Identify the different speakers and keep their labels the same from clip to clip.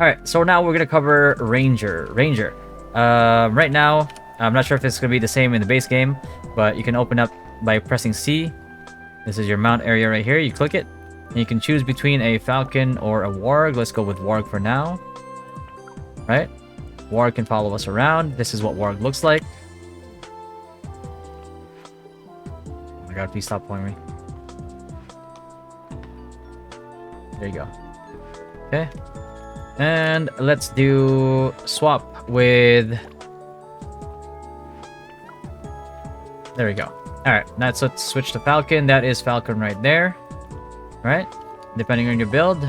Speaker 1: Alright, so now we're gonna cover Ranger. Right now, I'm not sure if it's gonna be the same in the base game, but you can open up by pressing C. This is your mount area right here. You click it, and you can choose between a falcon or a warg. Let's go with warg for now. Right? Warg can follow us around. This is what warg looks like. Oh my god, please stop pulling me. There you go. Okay. And let's do swap with... There we go. Alright, now let's switch to Falcon. That is Falcon right there. Right? Depending on your build.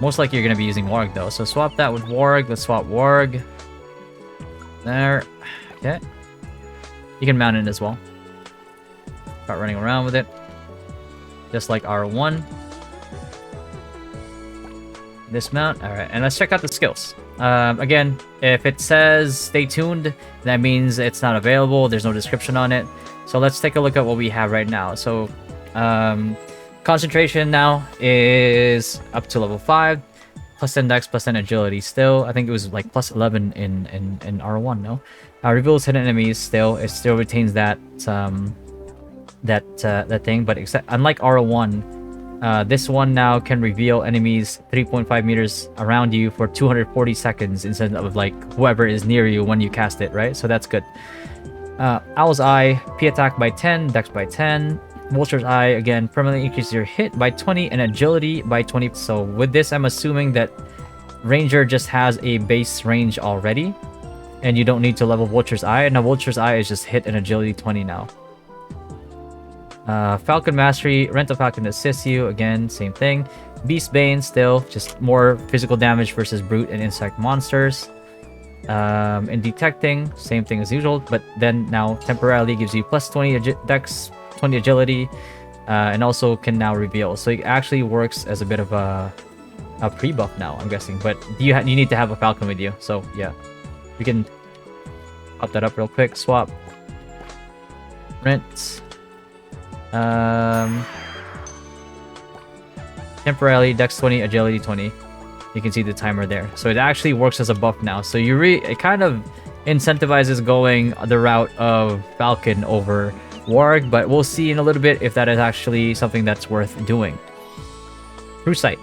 Speaker 1: Most likely you're going to be using Warg though. So swap that with Warg. Let's swap Warg. There. Okay. You can mount it as well. Start running around with it. Just like R1. Dismount. Alright, and let's check out the skills. Again, if it says stay tuned, that means it's not available. There's no description on it. So let's take a look at what we have right now. So concentration now is up to level 5. Plus 10 dex, plus 10 agility still. I think it was like plus 11 in R1, no? Reveals hidden enemies still. It still retains that that thing, but unlike R1, this one now can reveal enemies 3.5 meters around you for 240 seconds instead of like whoever is near you when you cast it, right? So that's good. Owl's Eye, P attack by 10, dex by 10. Vulture's Eye, again, permanently increases your hit by 20 and agility by 20. So with this, I'm assuming that Ranger just has a base range already, and you don't need to level Vulture's Eye. Now Vulture's Eye is just hit and agility 20 now. Falcon Mastery, Rental Falcon assists you, again, same thing. Beast Bane, still, just more physical damage versus brute and insect monsters. In Detecting, same thing as usual, but then now temporarily gives you plus 20 dex, 20 agility, and also can now reveal. So it actually works as a bit of a pre-buff now, I'm guessing, but you need to have a Falcon with you, so yeah. We can pop that up real quick, swap. Rent. Temporarily dex 20, agility 20. You can see the timer there, so it actually works as a buff now. So it kind of incentivizes going the route of Falcon over Warg, but we'll see in a little bit if that is actually something that's worth doing. True Sight.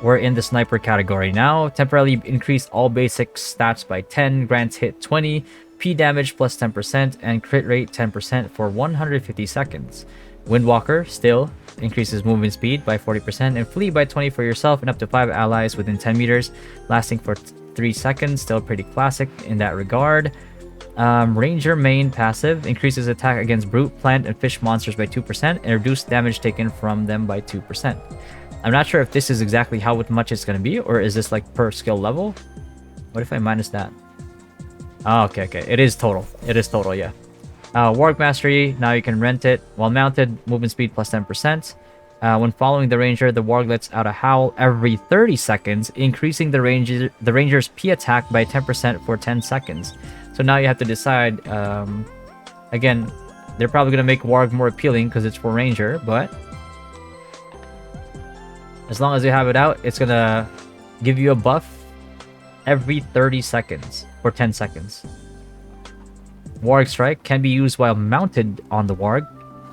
Speaker 1: We're in the sniper category now. Temporarily increase all basic stats by 10, grants hit 20, P damage plus 10%, and crit rate 10% for 150 seconds. Windwalker, still, increases movement speed by 40% and flee by 20 for yourself and up to 5 allies within 10 meters, lasting for 3 seconds. Still pretty classic in that regard. Ranger main passive, increases attack against brute, plant, and fish monsters by 2% and reduce damage taken from them by 2%. I'm not sure if this is exactly how much it's going to be, or is this like per skill level? What if I minus that? Oh, okay. It is total. Yeah. Warg Mastery, now you can rent it. While mounted, movement speed plus 10%. When following the Ranger, the Warg lets out a howl every 30 seconds, increasing the Ranger's P attack by 10% for 10 seconds. So now you have to decide. Again, they're probably going to make Warg more appealing because it's for Ranger, but as long as you have it out, it's going to give you a buff every 30 seconds for 10 seconds. Warg Strike can be used while mounted on the Warg.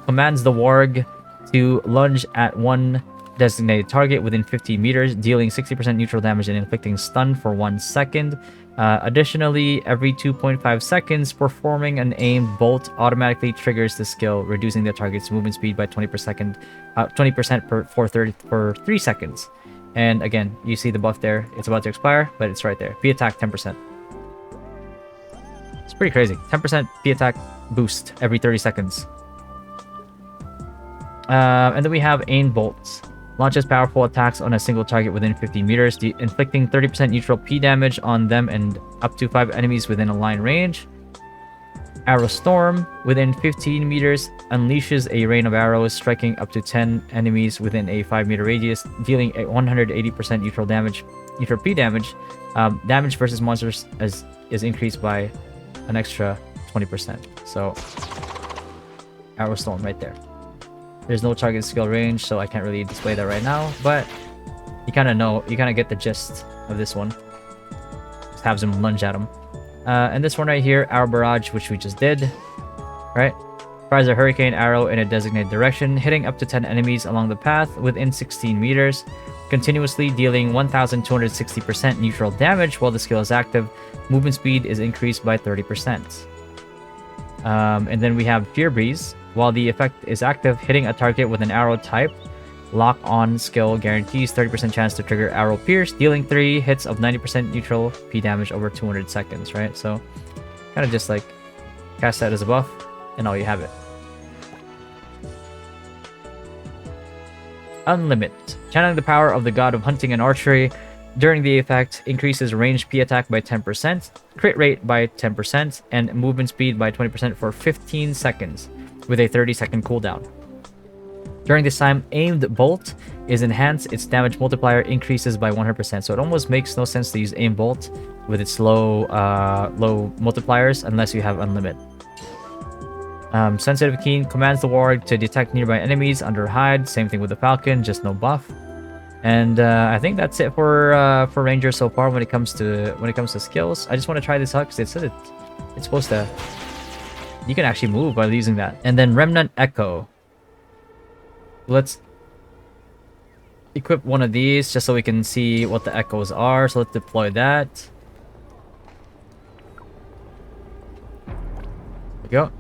Speaker 1: Commands the Warg to lunge at one designated target within 50 meters, dealing 60% neutral damage and inflicting stun for 1 second. Additionally, every 2.5 seconds, performing an aimed bolt automatically triggers the skill, reducing the target's movement speed by 20% for 3 seconds. And again, you see the buff there. It's about to expire, but it's right there. P attack 10%. It's pretty crazy. 10% P attack boost every 30 seconds. And then we have Aim Bolts. Launches powerful attacks on a single target within 50 meters, inflicting 30% neutral P damage on them and up to 5 enemies within a line range. Arrow Storm. Within 15 meters, unleashes a rain of arrows, striking up to 10 enemies within a 5-meter radius, dealing a 180% neutral P damage. Damage versus monsters is increased by an extra 20%. So, Arrow Storm right there. There's no target skill range, so I can't really display that right now, but You kind of get the gist of this one. Just have them lunge at him. And this one right here, arrow barrage, which we just did, right? Fires a hurricane arrow in a designated direction, hitting up to 10 enemies along the path within 16 meters, continuously dealing 1,260% neutral damage while the skill is active. Movement speed is increased by 30%. And then we have Fear Breeze. While the effect is active, hitting a target with an arrow type lock-on skill guarantees 30% chance to trigger arrow pierce, dealing 3 hits of 90% neutral P damage over 200 seconds, right? So kind of just like cast that as a buff, and all you have it. Unlimit. Channeling the power of the god of hunting and archery. During the effect, increases ranged P attack by 10%, crit rate by 10%, and movement speed by 20% for 15 seconds, with a 30-second cooldown. During this time, aimed bolt is enhanced. Its damage multiplier increases by 100%. So it almost makes no sense to use aim bolt with its low multipliers unless you have unlimit. Sensitive Keen commands the Warg to detect nearby enemies under hide. Same thing with the Falcon, just no buff. And I think that's it for Ranger so far when it comes to skills. I just want to try this out because it says it's supposed to. You can actually move by using that. And then Remnant Echo. Let's equip one of these just so we can see what the echoes are. So let's deploy that. There we go.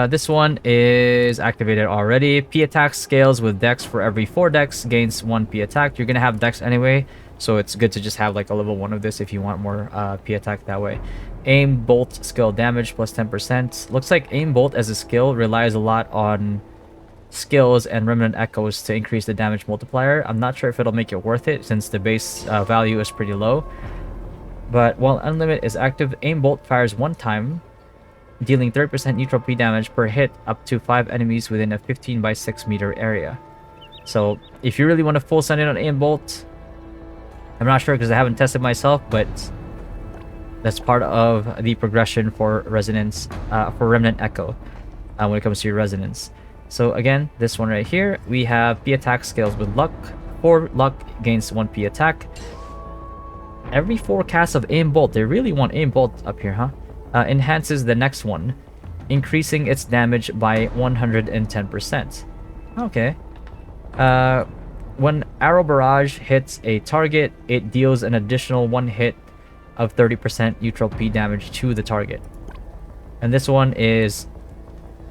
Speaker 1: This one is activated already. P attack scales with dex for every 4 dex, gains 1 P attack. You're gonna have dex anyway, so it's good to just have like a level 1 of this if you want more P attack that way. Aim bolt skill damage plus 10%. Looks like aim bolt as a skill relies a lot on skills and remnant echoes to increase the damage multiplier. I'm not sure if it'll make it worth it since the base value is pretty low. But while unlimit is active, aim bolt fires 1 time, dealing 30% neutral P damage per hit up to 5 enemies within a 15 by 6 meter area. So if you really want to full send in on aim bolt, I'm not sure because I haven't tested myself, but that's part of the progression for resonance, for remnant echo when it comes to your resonance. So again, this one right here, we have P attack scales with luck. 4 luck gains 1 P attack. Every 4 casts of aim bolt, they really want aim bolt up here, huh? Enhances the next one, increasing its damage by 110%. Okay. When arrow barrage hits a target, it deals an additional 1 hit of 30% neutral P damage to the target. And this one is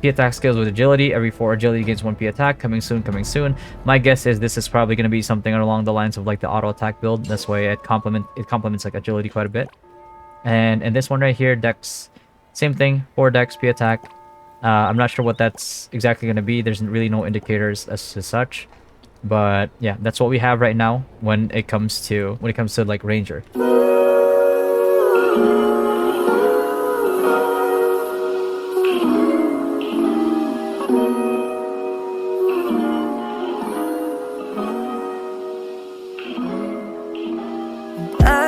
Speaker 1: P attack scales with agility. Every 4 agility gains 1 P attack. Coming soon, coming soon. My guess is this is probably going to be something along the lines of like the auto attack build. This way it complements like agility quite a bit. And this one right here, dex, same thing, 4 dex P attack. I'm not sure what that's exactly going to be. There's really no indicators as to such. But yeah, that's what we have right now when it comes to like Ranger.